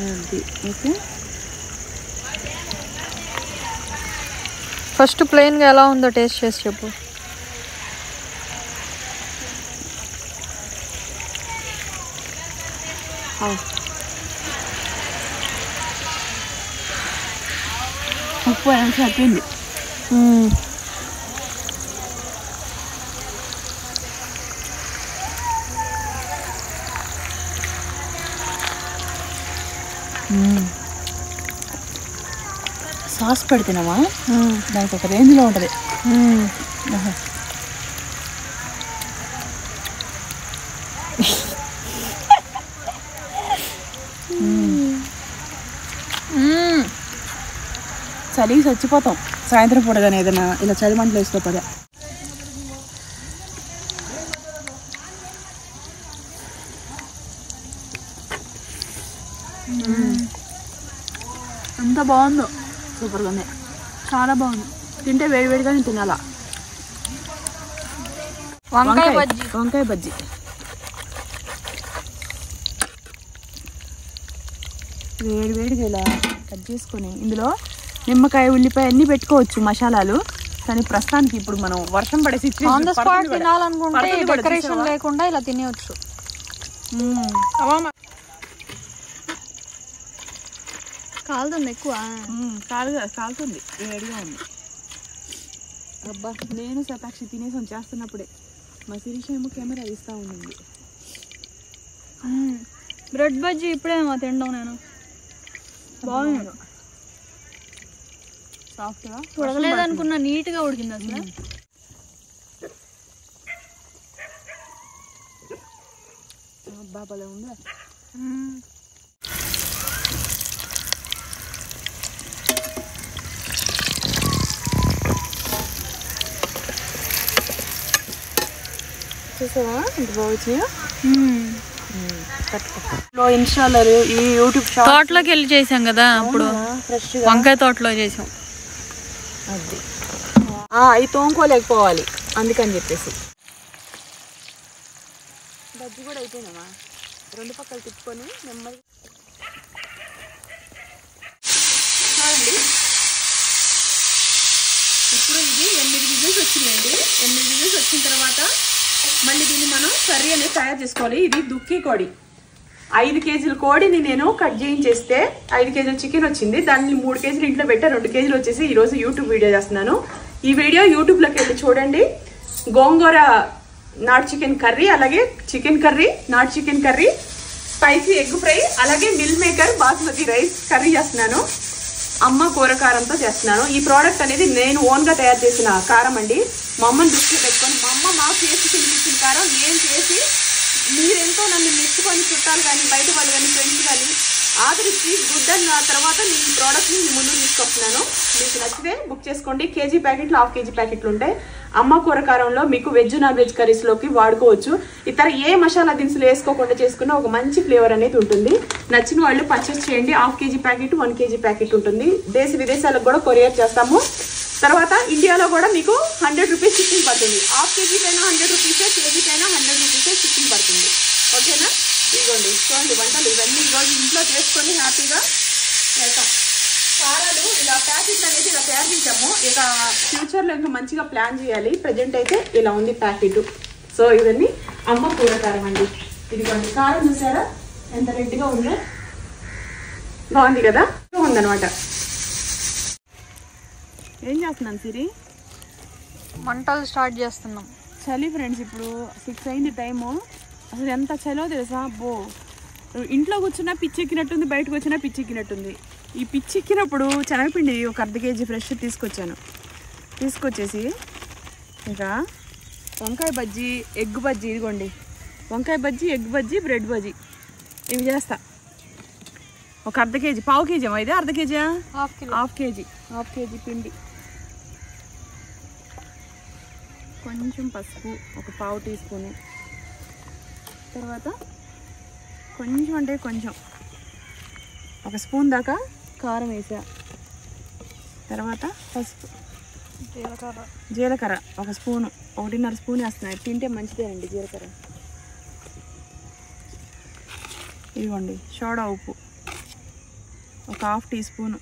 అది okay. First ప్లెయిన్గా ఎలా ఉందో టేస్ట్ చేసి చెప్పు. ఉప్పు ఎంత సరిపోయింది. సాస్ పెడితేనామా దానికి ఒక రేంజ్లో ఉంటుంది. చలికి చచ్చిపోతాం సాయంత్రం పూట కానీ ఏదైనా ఇలా చలి మంటలు వేసుకోపోతే. ఎంత బాగుందో, సూపర్గా ఉంది, చాలా బాగుంది. తింటే వేడివేడిగానే తినాలా. వంకాయ బజ్జీ వేడివేడిగా ఇలా కట్ చేసుకొని ఇందులో నిమ్మకాయ ఉల్లిపాయ అన్నీ పెట్టుకోవచ్చు మసాలాలు. కానీ ప్రస్తుతానికి ఇప్పుడు మనం వర్షం పడే సిచ్యువేషన్ తినాలనుకుంటే డెకరేషన్ లేకుండా ఇలా తినేయచ్చు. కాలుతుంది ఎక్కువ, కాలుతుంది, వేడిగా ఉంది. అబ్బా నేను శతాక్షి తినేసి చేస్తున్నప్పుడే మా శిరీష ఏమో కెమెరా ఇస్తూ ఉండింది. బ్రెడ్ బజ్జీ ఇప్పుడేమో తింటాం నేను. బాగుంది, సాఫ్ట్గా ఉడకలేదనుకున్నా, నీట్గా ఉడికింది అసలు. అబ్బా భలే ఉందా. చూసావా ఎంత బాగా వచ్చినాయో. ఇన్స్టాలో ఈ యూట్యూబ్ తోటలోకి వెళ్ళి చేసాం కదా అప్పుడు, వంకాయ తోటలో చేసాం. అది అవి తోముకోలేకపోవాలి అందుకని చెప్పేసి. బజ్జి కూడా అయిపోయినామా, రెండు పక్కలు తిప్పుకొని నెమ్మది చూడండి. ఇప్పుడు ఇది 8 విజిల్స్ వచ్చినాయండి. 8 విజిల్స్ వచ్చిన తర్వాత మళ్ళీ దీన్ని మనం కర్రీ అనేది తయారు చేసుకోవాలి. ఇది దుక్కి కోడి, 5 కేజీల కోడిని నేను కట్ చేయించేస్తే 5 కేజీల చికెన్ వచ్చింది. దాన్ని 3 కేజీలు ఇంట్లో పెట్టా, 2 కేజీలు వచ్చేసి ఈరోజు యూట్యూబ్ వీడియో చేస్తున్నాను. ఈ వీడియో యూట్యూబ్లోకి వెళ్ళి చూడండి. గోంగూర నాటు చికెన్ కర్రీ, అలాగే చికెన్ కర్రీ, నాటు chicken curry, spicy egg fry, అలాగే meal maker basmati rice curry చేస్తున్నాను. అమ్మ కూర కారంతో చేస్తున్నాను. ఈ ప్రోడక్ట్ అనేది నేను ఓన్గా తయారు చేసిన కారం అండి. మా అమ్మని దృష్టిలో పెట్టుకొని, మా అమ్మ మాకు చేసి తినిపించిన కారం నేను చేసి, మీరెంతో నన్ను మెచ్చుకొని చుట్టాలు కానీ బయట వాళ్ళు కానీ ఫ్రెండ్స్ కానీ ఆదరించి గుడ్ అన్న తర్వాత నేను ఈ ప్రోడక్ట్ని మీ ముందు తీసుకొస్తున్నాను. మీకు నచ్చితే బుక్ చేసుకోండి. కేజీ ప్యాకెట్లు, హాఫ్ కేజీ ప్యాకెట్లు ఉంటాయి. అమ్మ కూర కారంలో మీకు వెజ్ నాన్ వెజ్ కర్రీస్లోకి వాడుకోవచ్చు. ఇతర ఏ మసాలా దినుసులు వేసుకోకుండా చేసుకున్న ఒక మంచి ఫ్లేవర్ అనేది ఉంటుంది. నచ్చిన వాళ్ళు పర్చేస్ చేయండి. Half KG packet, 1 KG packet ఉంటుంది. దేశ విదేశాలకు కూడా కొరియర్ చేస్తాము. తర్వాత ఇండియాలో కూడా మీకు 100 రూపీస్ షిప్పింగ్ పడుతుంది. హాఫ్ కేజీ పైన 100 రూపీసే, కేజీ పైన 100 రూపీసే షిప్పింగ్ పడుతుంది. ఓకేనా? ఇదిగోండి చూడండి, వంటలు ఇవన్నీ ఈరోజు ఇంట్లో చేసుకొని హ్యాపీగా వెళ్తాం. కారాలు ఇలా ప్యాకెట్ అనేది ఇలా తయారు చేసాము. ఇక ఫ్యూచర్లో ఇంకా మంచిగా ప్లాన్ చేయాలి. ప్రజెంట్ అయితే ఇలా ఉంది ప్యాకెట్. సో ఇవన్నీ అమ్మ కూర కారం అండి. ఇదిగోండి కారం చూసారా ఎంత రెడ్గా ఉందో, బాగుంది కదా, ఉందనమాట. ఏం చేస్తున్నాను సిరి? వంటలు స్టార్ట్ చేస్తున్నాం. చలి ఫ్రెండ్స్, ఇప్పుడు 6 అయింది టైము. అసలు ఎంత చలో తెలుసా. అబ్బో, ఇంట్లో కూర్చున్నా పిచ్చెక్కినట్టుంది, బయటకు వచ్చినా పిచ్చెక్కినట్టుంది. ఈ పిచ్చెక్కినప్పుడు శనగపిండి ఒక 1/2 కేజీ ఫ్రెష్ తీసుకొచ్చేసి ఇంకా వంకాయ బజ్జీ, ఎగ్ బజ్జీ, ఇదిగోండి వంకాయ బజ్జీ, ఎగ్ బజ్జీ, బ్రెడ్ బజ్జీ ఇవి చేస్తా. ఒక 1/2 కేజీ, పావు కేజీ అమ్మా, ఇదే 1/2 కేజీ, హాఫ్ కేజీ పిండి, కొంచెం పసుపు, ఒక పావు టీ స్పూను, తర్వాత కొంచెం అంటే కొంచెం ఒక స్పూన్ దాకా కారం వేసా, తర్వాత పసుపు, జీలకర్ర ఒక స్పూను, 1.5 స్పూన్ వేస్తున్నాయి. తింటే మంచిదేనండి జీలకర్ర. 1 ఇదిగోండి సోడా ఉప్పు ఒక 1/2 టీ స్పూను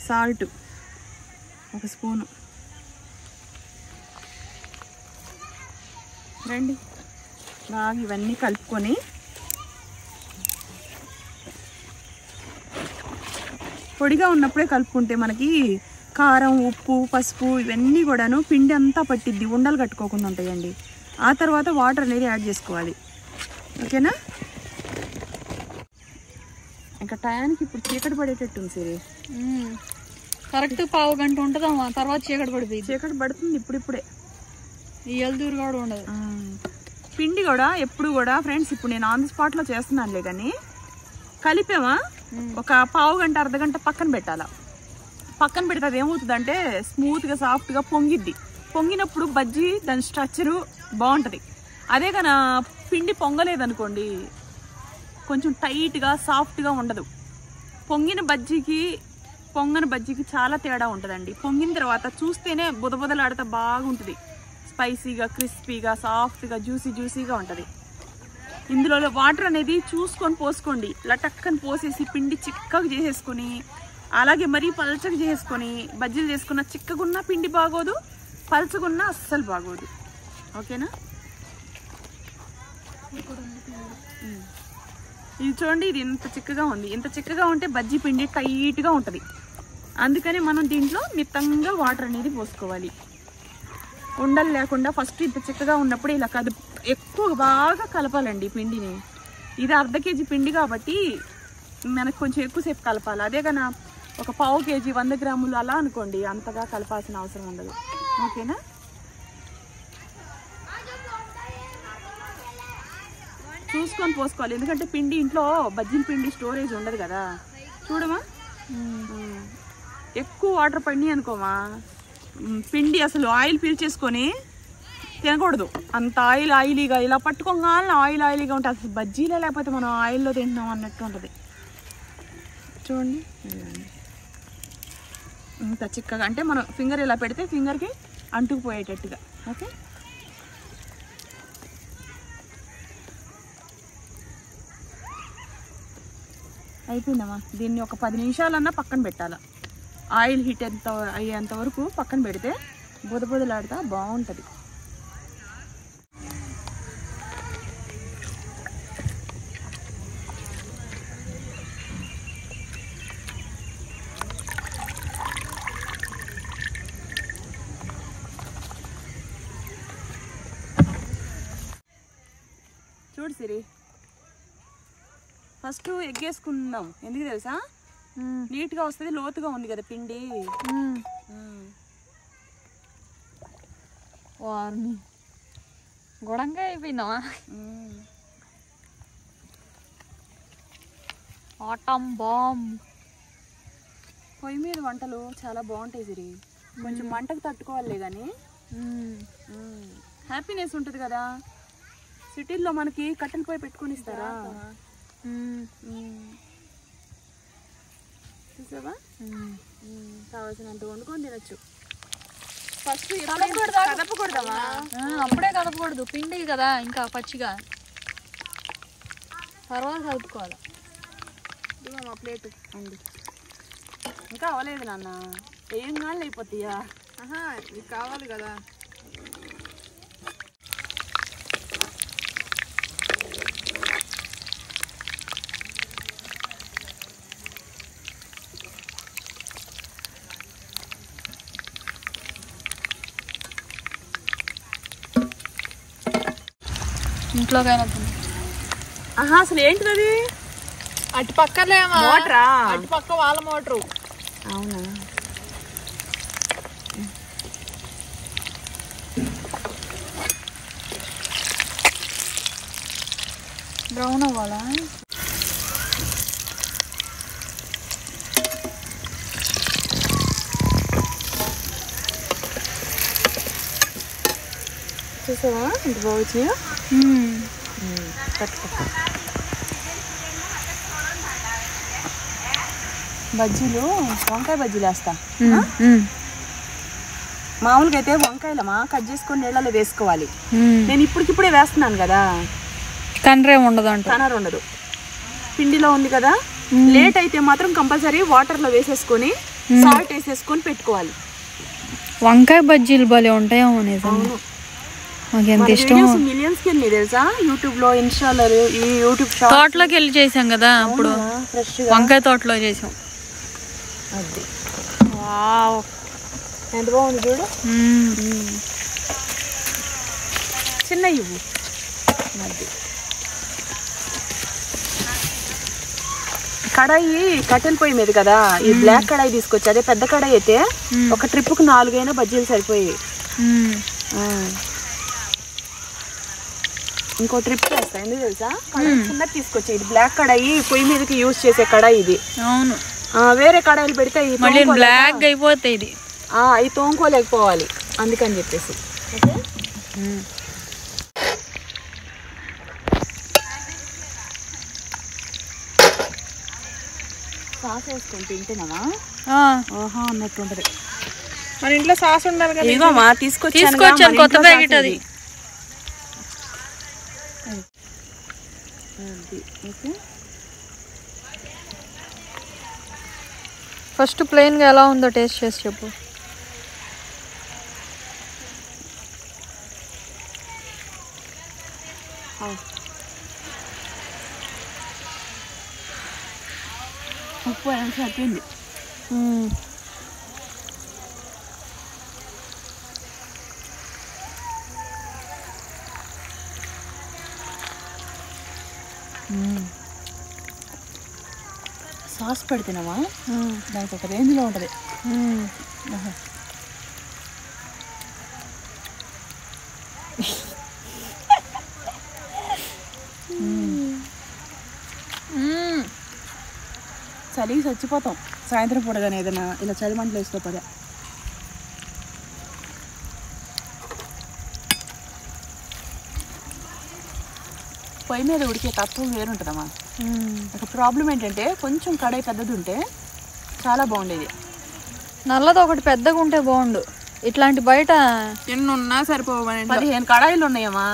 సాల్ట్, 1 స్పూను. రండి బాగా ఇవన్నీ కలుపుకొని పొడిగా ఉన్నప్పుడే కలుపుకుంటే మనకి కారం, ఉప్పు, పసుపు ఇవన్నీ కూడాను పిండి అంతా పట్టిద్ది, ఉండలు కట్టుకోకుండా ఉంటాయండి. ఆ తర్వాత వాటర్ అనేది యాడ్ చేసుకోవాలి. ఓకేనా? ఇంకా టయానికి ఇప్పుడు చీకటి పడేటట్టుంది సిరి. కరెక్ట్ 1/2 గంట ఉంటుందమ్మా, తర్వాత చీకటి పడిపోయింది. చీకటి పడుతుంది ఇప్పుడిప్పుడే. ఈ ఎల్దూరు కూడా ఉండదు. పిండి కూడా ఎప్పుడు కూడా ఫ్రెండ్స్, ఇప్పుడు నేను ఆన్ ది స్పాట్లో చేస్తున్నానులే, కానీ కలిపామా ఒక 1/2 గంట, అర్ధగంట పక్కన పెట్టాలా. పక్కన పెడితే అది ఏమవుతుందంటే స్మూత్గా, సాఫ్ట్గా పొంగిద్ది. పొంగినప్పుడు బజ్జీ దాని స్ట్రక్చరు బాగుంటుంది. అదే కానీ పిండి పొంగలేదనుకోండి, కొంచెం టైట్గా, సాఫ్ట్గా ఉండదు. పొంగిన బజ్జీకి పొంగని బజ్జీకి చాలా తేడా ఉంటుందండి. పొంగిన తర్వాత చూస్తేనే బుదబుదలాడితే బాగుంటుంది. స్పైసీగా, క్రిస్పీగా, సాఫ్ట్గా, జ్యూసీగా ఉంటుంది. ఇందులో వాటర్ అనేది చూసుకొని పోసుకోండి. లటక్కని పోసేసి పిండి చిక్కగా చేసేసుకొని, అలాగే మరీ పల్చగా చేసుకొని బజ్జీలు చేసుకున్న చిక్కగున్న పిండి బాగోదు, పల్చగున్న అస్సలు బాగోదు. ఓకేనా? ఇది చూడండి, ఇది ఇంత చిక్కగా ఉంది. ఇంత చిక్కగా ఉంటే బజ్జీ పిండి టైట్గా ఉంటుంది. అందుకని మనం దీంట్లో మిత్తంగా వాటర్ అనేది పోసుకోవాలి. ఉండలు లేకుండా ఫస్ట్ ఇంత చిక్కగా ఉన్నప్పుడు ఇలా ఎక్కువ బాగా కలపాలండి పిండిని. ఇది 1/2 కేజీ పిండి కాబట్టి మనకు కొంచెం ఎక్కువసేపు కలపాలి. అదే కన్నా ఒక 1/2 కేజీ 100 గ్రాములు అలా అనుకోండి, అంతగా కలపాల్సిన అవసరం ఉండదు. ఓకేనా? చూసుకొని పోసుకోవాలి, ఎందుకంటే పిండి ఇంట్లో బజ్జీల పిండి స్టోరేజ్ ఉండదు కదా. చూడమా, ఎక్కువ వాటర్ పడినాయి అనుకోమా, పిండి అసలు ఆయిల్ పీల్చేసుకొని తినకూడదు. అంత ఆయిలీగా ఇలా పట్టుకోగానే ఆయిలీగా ఉంటుంది. అసలు బజ్జీలే లేకపోతే మనం ఆయిల్లో తింటున్నాం అన్నట్టు ఉంటుంది. చూడండి ఇంత చిక్కగా, అంటే మనం ఫింగర్ ఇలా పెడితే ఫింగర్కి అంటుకుపోయేటట్టుగా. ఓకే, అయిపోయిందమ్మా. దీన్ని ఒక 10 నిమిషాలన్నా పక్కన పెట్టాలి. ఆయిల్ హీట్ అయ్యేంత వరకు పక్కన పెడితే బుదబుదలాడుతా బాగుంటుంది. చూడు సిరి, ఫస్ట్ ఎగ్ వేసుకుందాం. ఎందుకు తెలుసా? నీట్గా వస్తుంది, లోతుగా ఉంది కదా పిండి. వారిని గొడంగా అయిపోయిందమ్మా. Atom bomb. పొయ్యి మీద వంటలు చాలా బాగుంటాయి సిరి. కొంచెం మంటకు తట్టుకోవాలే కానీ హ్యాపీనెస్ ఉంటుంది కదా. సిటీల్లో మనకి కట్టెల పొయ్యి పెట్టుకొని ఇస్తారా? చూసావా, కావాల్సినంత వండుకొని తినచ్చు. ఫస్ట్ కదపకూడదమ్మా, అప్పుడే కదపకూడదు. పిండి కదా ఇంకా పచ్చిగా, తర్వాత కలుపుకోవాలి. ఇదిగో మా ప్లేట్ అండి. ఇంకా అవ్వలేదు నాన్న, ఏం కాళ్ళు అయిపోతాయా? ఇది కావాలి కదా. ఇంట్లోకైనా అసలు ఏంటిది అది? అటు పక్కలేమా మోటరా? అటు పక్క వాళ్ళ మోటరు. అవునా? బ్రౌన్ అవ్వాలా? చూసావా ఇంత బాగుంది. బజ్జీలు, వంకాయ బజ్జీలు వేస్తా. మామూలుగా అయితే వంకాయలమా కట్ చేసుకొని నీళ్ళలో వేసుకోవాలి. నేను ఇప్పటికిప్పుడే వేస్తున్నాను కదా. కనరేం ఉండదు అంట. కనర్ ఉండదు. పిండిలో ఉంది కదా, లేట్ అయితే మాత్రం కంపల్సరీ వాటర్లో వేసేసుకొని సాల్ట్ వేసేసుకొని పెట్టుకోవాలి. వంకాయ బజ్జీలు భలే ఉంటాయేమో నిజంగా. మాకు ఎంత ఇష్టం. మిలియన్స్ కి తెలుసా, యూట్యూబ్ లో, ఇన్స్టాలో, ఈ యూట్యూబ్ తోటలోకి వెళ్ళి చేసాం కదా అప్పుడు, వంకాయ తోటలో చేసాం. అది వావ్, ఎంత బాగుంది చూడు. చిన్న ఇవ్వు. అది కడాయి కట్టెల పొయ్యి మీద కదా, ఈ బ్లాక్ కడాయి తీసుకొచ్చి, అదే పెద్ద కడాయి అయితే ఒక ట్రిప్కు 4 బజ్జీలు సరిపోయాయి. ఇంకో ట్రిప్ చేస్తా, ఎందుకు తెలుసా, చిన్న తీసుకొచ్చి, ఇది బ్లాక్ కడాయి పొయ్యి మీదకి యూజ్ చేసే కడాయి ఇది. అవును, వేరే కడాయిలు పెడితే బ్లాక్ అయిపోతాయి, ఇది అవి తోముకోలేకపోవాలి, అందుకని చెప్పేసి. ఓకే, సాస్ వేసుకొని తింటున్నావా? ఓహో అన్నట్టుంటది. మన ఇంట్లో సాస్ ఉండాలి కదా. ఇదిగోమా తీసుకొచ్చాను కొత్త ప్యాకెట్ అది. ఫస్ట్ ప్లెయిన్ గా ఎలా ఉందో టేస్ట్ చేసి చెప్పు. ఉప్పు సరిపోయింది. సాస్ పెడితేనమ్మా దానికి ఒక రేంజ్లో ఉంటుంది. చలికి చచ్చిపోతాం సాయంత్రం పూట, కానీ ఏదైనా ఇలా చలి మంటలు వేసుకోపోదా. పొయ్యి మీద ఉడికే తత్వం వేరుంటుందమ్మా. ఒక ప్రాబ్లం ఏంటంటే కొంచెం కడాయి పెద్దది ఉంటే చాలా బాగుండేది. నల్లది ఒకటి పెద్దగా ఉంటే బాగుండు. ఇట్లాంటి బయట ఎన్ని ఉన్నా సరిపోవని 15 కడాయిలు ఉన్నాయమ్మా.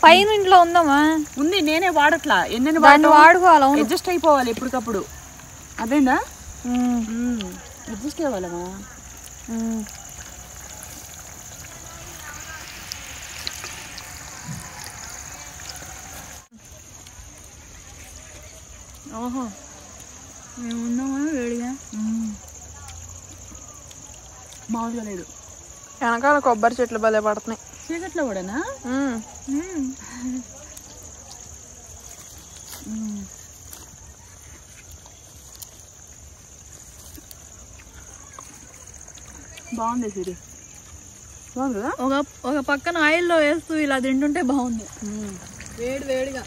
పైన ఇంట్లో ఉందమ్మా. ఉంది, నేనే వాడట్లా. ఎన్ని వాడుకోవాలి, అడ్జస్ట్ అయిపోవాలి ఎప్పటికప్పుడు. అదేనా, అడ్జస్ట్ అవ్వాలమ్మా. ఓహో, ఏముందమ్మా వేడిగా. మామూలుగా లేదు. వెనకాల కొబ్బరి చెట్లు భలే పడుతున్నాయి. చీకట్లో కూడానా? బాగుంది సిరి, బాగుంది కదా. ఒక పక్కన ఆయిల్లో వేస్తూ ఇలా తింటుంటే బాగుంది. వేడి వేడిగా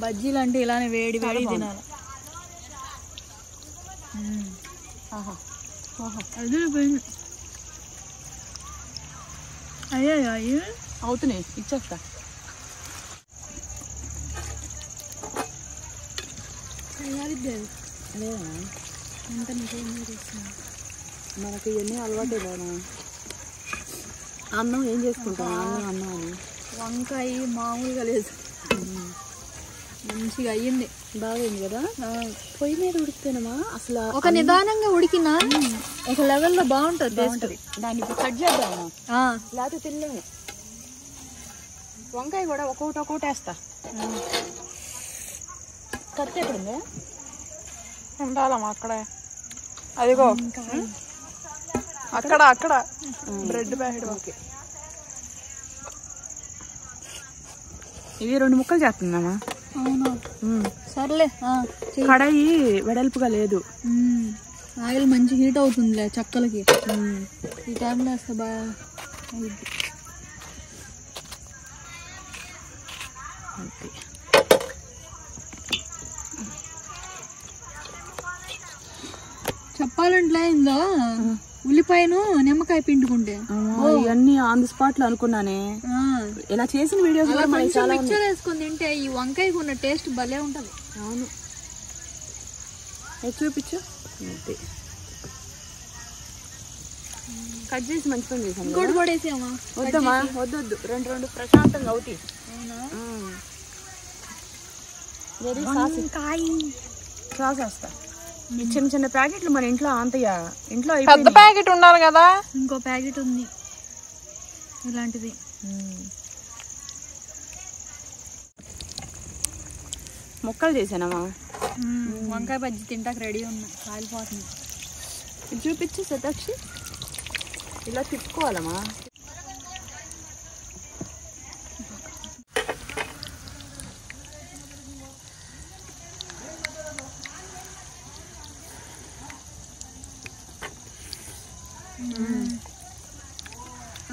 బజ్జీలు అంటే ఇలానే వేడి వేడి తినాలి. అదిరిపోయింది. అయ్యా అవుతున్నాయి, ఇచ్చేస్తా. మనకి ఇవన్నీ అలవాటు లేదా. అన్నం ఏం చేసుకుంటాం, అన్నం అని. వంకాయ మామూలుగా లేదు, మంచిగా అయ్యింది. బాగుంది కదా. పొయ్యి మీద ఉడికితేనమ్మా అసలు ఒక నిదానంగా ఉడికినా ఒక లెవెల్లో బాగుంటుంది. దాన్ని ఇప్పుడు కట్ చేద్దాము, లేకపోతే తినలేము. వంకాయ కూడా ఒక్కొక్కటి వేస్తా. కత్తి ఎక్కడుంది? ఉండాలమ్మా అక్కడే. అదిగో అక్కడ బ్రెడ్ ప్యాకెట్. ఓకే, ఇది 2 ముక్కలు చేస్తుందమ్మా. అవునా, సర్లే. కడాయి వెడల్పుగా లేదు. ఆయిల్ మంచి హీట్ అవుతుందిలే చక్కలకి. ఈ టైంలో వేస్తే బాగా చెప్పాలంటే ఇందో ఉల్లిపాయను నిమ్మకాయ పిండుకుంటే ఇవన్నీ ఆన్ ది స్పాట్ లో అనుకున్నానే. ఇలా చేసిన వీడియోస్ మిక్చర్ వేసుకొని తింటే ఈ వంకాయకు ఉన్న టేస్ట్ భలే ఉంటది. అవును, చూపించు. కట్ చేసి మంచి పని చేసాను. ఇంకోటి కూడా వేసామా? వద్దమ్మా, వద్దు, 2 ప్రశాంతంగా అవుతాయి. అవునా? సాస్ వేస్తా. ఈ చిన్న చిన్న ప్యాకెట్లు మన ఇంట్లో అంతయ్యా ఇంట్లో పెద్ద ప్యాకెట్ ఉండాలి కదా. ఇంకో ప్యాకెట్ ఉంది ఇలాంటిది. ముక్కలు చేసానమ్మా. వంకాయ బజ్జి తింటాక రెడీ ఉన్నా, కాలిపోతుంది. ఇది చూపించు శతాక్షి. ఇలా తిప్పుకోవాలమ్మా.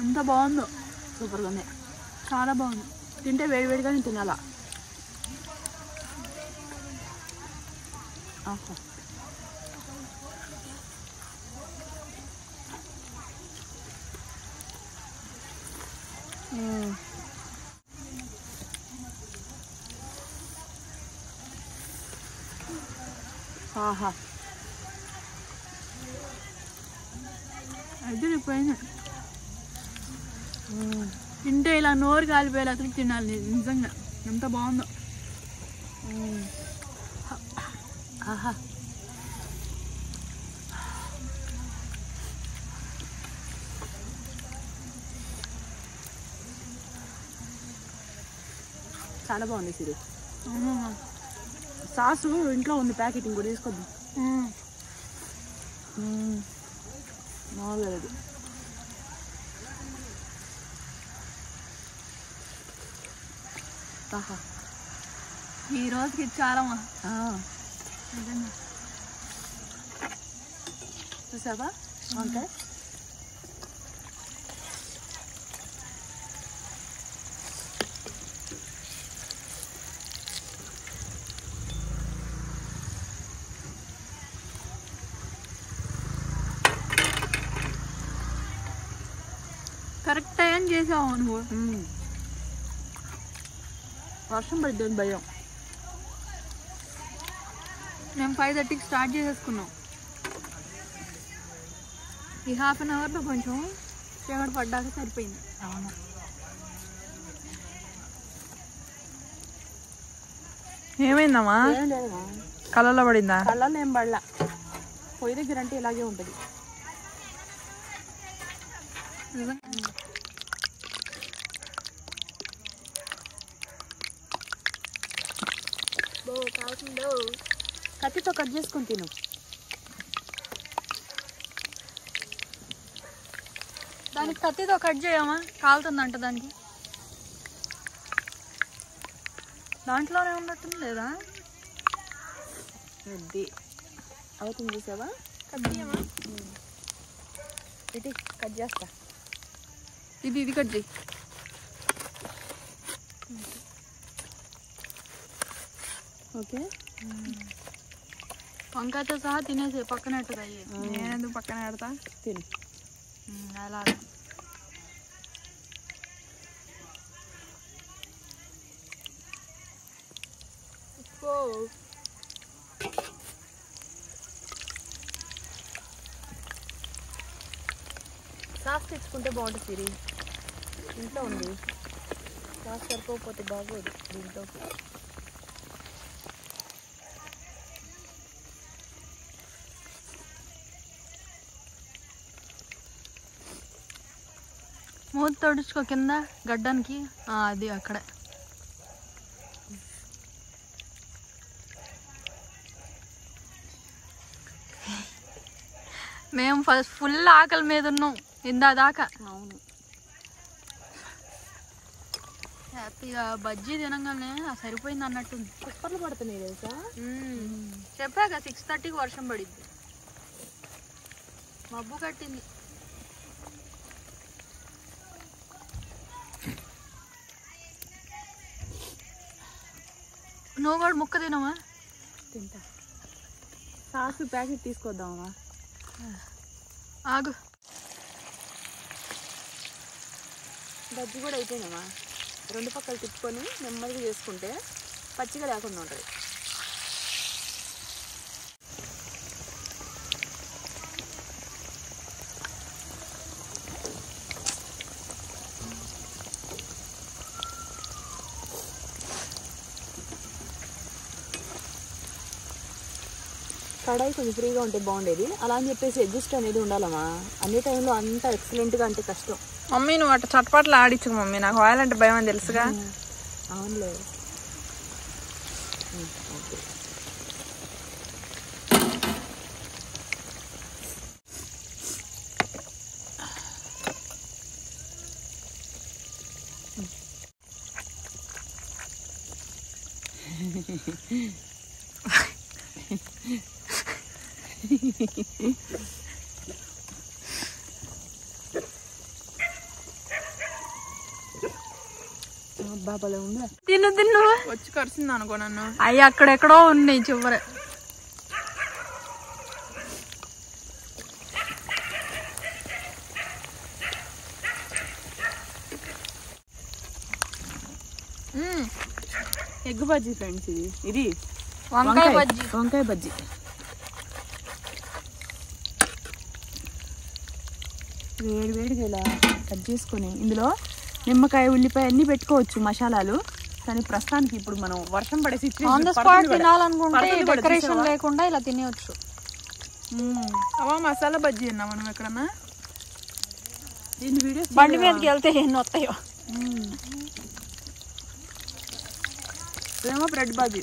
ఎంత బాగుందో, సూపర్గా ఉంది. చాలా బాగుంది. తింటే వేడివేడిగానే తినాలా. ఆహా, ఆహా అదిరిపోయింది. తింటే ఇలా నోరు కాలిపోయేలా తినాలి. నిజంగా ఎంత బాగుందో. ఆహా, చాలా బాగుంది సిరి. సాసు ఇంట్లో ఉంది, ప్యాకెట్ ఇంకోటి తీసుకొద్దాం. బాగలేదు. ఆహా, ఈ రోజుకి చాలా చూసావా వంకాయ. కరెక్ట్ టైం చేసావు నువ్వు. వర్షం పడిద్దని భయం. మేము 5:30కి స్టార్ట్ చేసేసుకున్నాం. ఈ హాఫ్ అన్ అవర్లో కొంచెం చీకటి పడ్డాక సరిపోయింది. అవును. ఏమైందమ్మా? ఏం లేదమ్మా. కళ్ళలో పడిందా? కళ్ళలో ఏం పడలా. పొయ్యి దగ్గర అంటే ఇలాగే ఉంటుంది. కత్తితో కట్ చేసుకుని తిను. దానికి కత్తితో కట్ చేయమా, కాలుతుందంట. దానికి దాంట్లోనే ఉన్నట్టుంది లేదా? అది అవుతుంది చూసావా? కట్ చేయమా? ఇది కట్ చేస్తా. ఇది కట్ చేయి. ఓకే. వంకాయతో సహా తినేసి పక్కన పెట్టుదా. నేనెందుకు పక్కన పెడతా? తిను. అలా సాస్ తెచ్చుకుంటే బాగుంటుంది సిరి. ఇంట్లో ఉంది. సాస్ సరిపోకపోతే బాగోదు దీంట్లోకి. మూత తొడుచుకో కింద గడ్డానికి. అది అక్కడే. మేము ఫస్ట్ ఫుల్ ఆకలి మీద ఉన్నాం ఇందాక. అవును. హ్యాపీగా బజ్జీ తినగానే సరిపోయింది అన్నట్టుంది. కుక్కర్లు పడుతున్నాయి తెలుసా? చెప్పాక 6:30కి వర్షం పడిద్ది. మబ్బు కట్టింది. నువ్వు కూడా ముక్క తినవా? తింటా. సాస్ ప్యాకెట్ తీసుకొద్దామా? ఆగు. బజ్జి కూడా అయిపోయిందమ్మా. 2 పక్కలు తిప్పుకొని నెమ్మదిగా చేసుకుంటే పచ్చిగా లేకుండా ఉంటుంది. కడాయి కొంచెం ఫ్రీగా ఉంటే బాగుండేది. అలా అని చెప్పేసి అడ్జస్ట్ అనేది ఉండాలమ్మా. అన్ని టైంలో అంత ఎక్సలెంట్గా అంటే కష్టం. మమ్మీ నువ్వు అట్లా చట్పాట్లు ఆడించు మమ్మీ, నాకు ఆయిల్ అంటే భయం అని తెలుసుగా. అవునులే. బాబాలే ఉందా? తిను వచ్చి కరిసింది అనుకో నన్ను. అవి అక్కడెక్కడో ఉన్నాయి చివరి. ఎగ్ బజ్జీ ఫ్రెండ్స్, ఇది వంకాయ బజ్జీ. వంకాయ బజ్జీ వేడివేడిగా ఇలా కట్ చేసుకొని ఇందులో నిమ్మకాయ, ఉల్లిపాయ అన్ని పెట్టుకోవచ్చు మసాలాలు. కానీ ప్రస్తుతానికి ఇప్పుడు మనం వర్షం పడే ఆన్ ద స్పాట్ తినాలనుకుంటే డెకరేషన్ లేకుండా ఇలా తినేయచ్చు. అవా మసాలా బజ్జీ అన్నా మనం ఎక్కడన్నా బండి మీదకి వెళ్తే ఎన్ని వస్తాయో. ఏమో బ్రెడ్ బజ్జీ.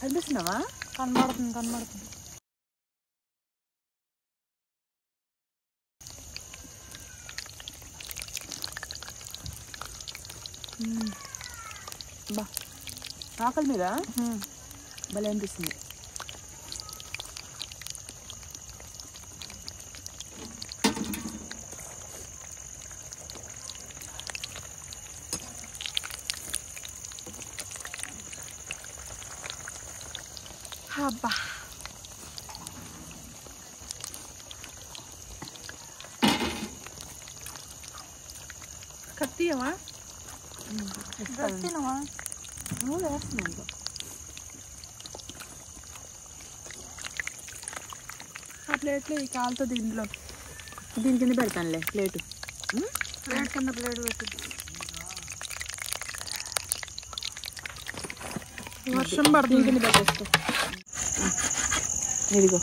కనిపిస్తున్నావా? కనబడుతుంది. బా ఆకలి మీద భలే అనిపిస్తుంది. అబ్బా కత్తియమా? తినవా? నువ్వు వేస్తున్నాను. ఆ ప్లేట్లో ఈ కాలుతో దీని కింద పెడతానులే. ప్లేట్ కింద ప్లేట్ పెట్టి వర్షం పడుతుంది. కింద పెట్టేసుకో. ఇదిగో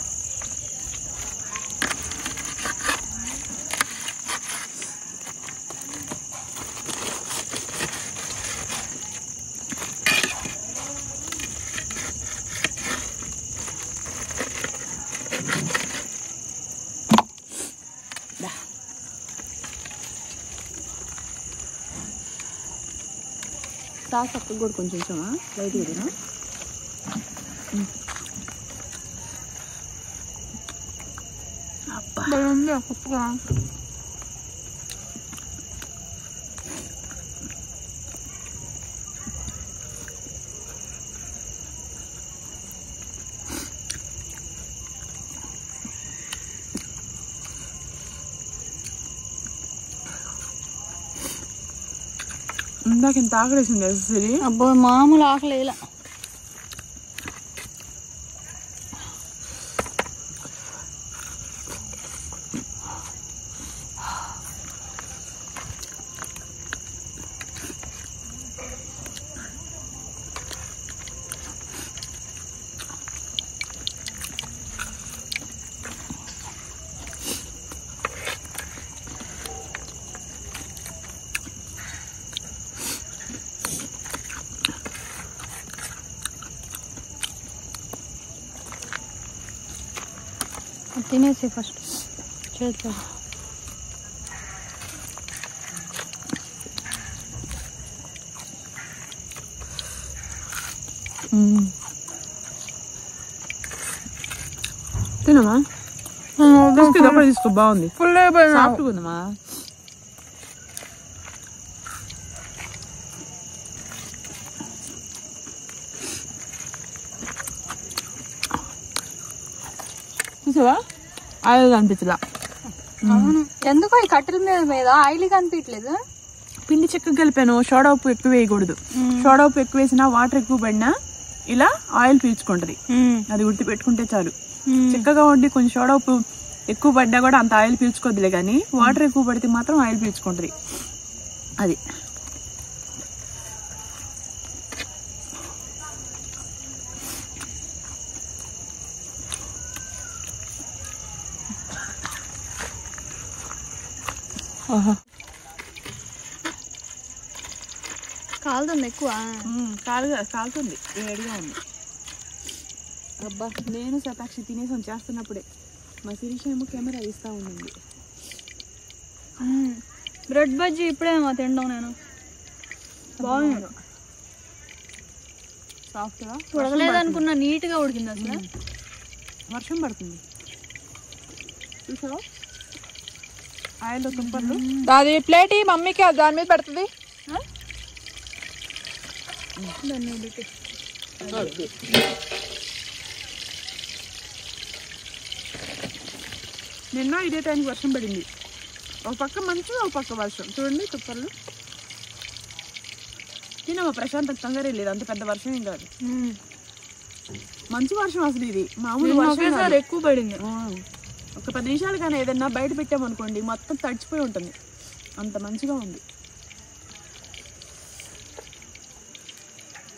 సాస్ అక్కకు కూడా కొంచెం ఇచ్చామా? లైట్ కదా. ఉంది కుప్పగా. ఇందాక ఇంత ఆకలేసింది సరి. అబ్బో మామూలు ఆకలి ఇలా. తినేసి ఫస్ట్ చేద్దాం. తినమా? తీసుకో. బాగుంది. ఫుల్ సాఫ్ట్గా ఉందమ్మా. చూసావా? ఆయిల్ అనిపించలా. ఎందుకో ఈ కట్టెల మీద ఆయిల్ కనిపించలేదు. పిండి చెక్క కలిపాను. సోడా ఉప్పు ఎక్కువ వేయకూడదు. సోడా ఉప్పు ఎక్కువ వేసినా వాటర్ ఎక్కువ పడినా ఇలా ఆయిల్ పీల్చుకుంటది. అది గుర్తు పెట్టుకుంటే చాలు. చిక్కగా ఉండి కొంచెం సోడా ఉప్పు ఎక్కువ పడ్డా కూడా అంత ఆయిల్ పీల్చుకోద్దులే, కానీ వాటర్ ఎక్కువ పడితే మాత్రం ఆయిల్ పీల్చుకుంటుంది. అది కాలుతుంది ఎక్కువ. కాలుతుంది, వేడిగా ఉంది. అబ్బా నేను శతాక్షి తినేసి చేస్తున్నప్పుడే మా శిరీష ఏమో కెమెరా ఇస్తా ఉండింది. బ్రెడ్ బజ్జీ ఇప్పుడేమో తింటాం నేను. బాగుంది, సాఫ్ట్గా ఉడకలేదు అనుకున్నా, నీట్గా ఉడికింది. అసలు వర్షం పడుతుంది చూసావా, ఆయిల్ తుంపర్లు. అది ప్లేట్ మమ్మీకి దాని మీద పడుతుంది. నిన్న ఇదే టైంకి వర్షం పడింది. ఒక పక్క మంచు, ఒక పక్క వర్షం. చూడండి తుప్పర్లు. తినమ్మా ప్రశాంత్, కంగారే లేదు, అంత పెద్ద వర్షం ఏం కాదు, మంచి వర్షం. అసలు ఇది మామూలు వర్షం ఎక్కువ పడింది. ఒక 10 నిమిషాలు కానీ ఏదన్నా బయట పెట్టామనుకోండి మొత్తం తడిచిపోయి ఉంటుంది, అంత మంచిగా ఉంది.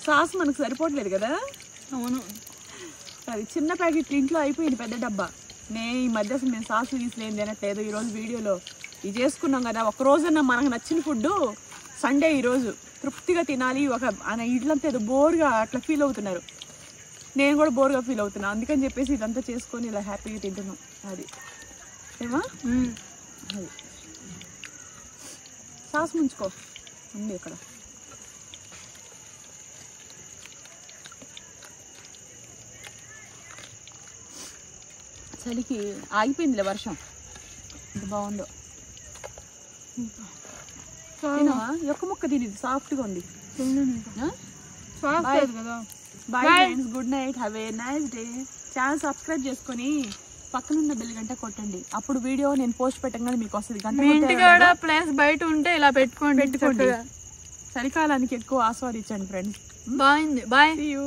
సాస్ మనకు సరిపోవట్లేదు కదా. అవును, అది చిన్న ప్యాకెట్ ఇంట్లో అయిపోయింది, పెద్ద డబ్బా. ఈ మధ్య అసలు నేను సాస్ తీసులేం తినట్లేదు. ఈరోజు వీడియోలో ఇది చేసుకున్నాం కదా, ఒక రోజన్నా మనకు నచ్చిన ఫుడ్ సండే ఈరోజు తృప్తిగా తినాలి. ఇట్లంతా ఏదో బోర్గా అట్లా ఫీల్ అవుతున్నారు, నేను కూడా బోర్గా ఫీల్ అవుతున్నా. అందుకని చెప్పేసి ఇదంతా చేసుకొని ఇలా హ్యాపీగా తింటున్నాం. అది ఏమా, అది సాస్ ముంచుకో ఉంది ఇక్కడ. చలికి ఆగిపోయిందిలే వర్షం, ఎంత బాగుందో. తినవా, ఒక్క ముక్క తినేది సాఫ్ట్గా ఉంది. Bye friends, good night, have a nice day. Channel subscribe చేసుకొని పక్కనున్న బెల్ గంట కొట్టండి, అప్పుడు వీడియో నేను పోస్ట్ పెట్టగానే మీకు వస్తుంది. గంట ప్లేస్ బయట ఉంటే ఇలా పెట్టుకోండి. చలికాలానికి ఎక్కువ ఆస్వాదించండి ఫ్రెండ్స్. బాగుంది, బాయ్. See you.